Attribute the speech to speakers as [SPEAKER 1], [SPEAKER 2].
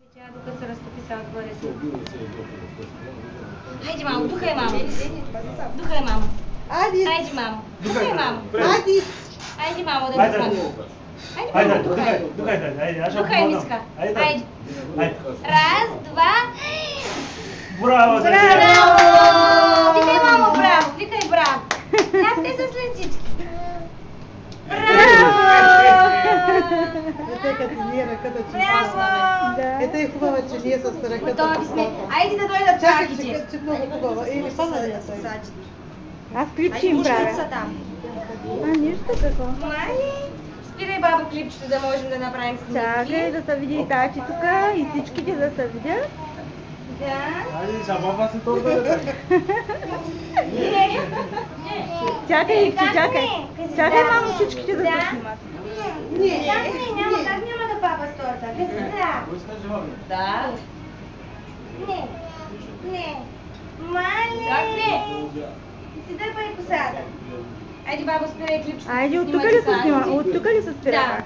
[SPEAKER 1] Вече докато се разтопи сега отгоре си. Хайде, мамо, духай, мамо. Духай, мамо. Хайде, мамо. Духай, мамо. Хайде, мамо, да духам. Хайде,
[SPEAKER 2] Духай,
[SPEAKER 1] духай, миска. Хайде. Раз, два.
[SPEAKER 2] Браво!
[SPEAKER 1] Браво! Викай, мамо, браво! Викай, браво! Как те са след Браво!
[SPEAKER 3] Ето като ние ръката, че
[SPEAKER 1] Браво!
[SPEAKER 3] Ето е хубава, че ние с ръката.
[SPEAKER 1] Готови сме. Айде да дойдат
[SPEAKER 3] Чакай,
[SPEAKER 1] чаките.
[SPEAKER 3] че много хубава. Или пана ли са?
[SPEAKER 4] Аз клипче им правя. А, нищо какво.
[SPEAKER 1] Мали, спирай баба клипчето да можем да направим снимки.
[SPEAKER 4] Чакай да се види и тачи тука и всичките да се видят.
[SPEAKER 1] Да.
[SPEAKER 2] Айде, шабаба се торда да
[SPEAKER 4] Чакай, чакай. Чакай, мамо, всичките да се снимат.
[SPEAKER 1] Няма как няма да папа с торта. Да. Не. Мали. Как не? Си дърпай косата. Айде, баба, спирай клипчето.
[SPEAKER 4] Айде, от тук ли се снима? От тук ли се спира?
[SPEAKER 1] Да.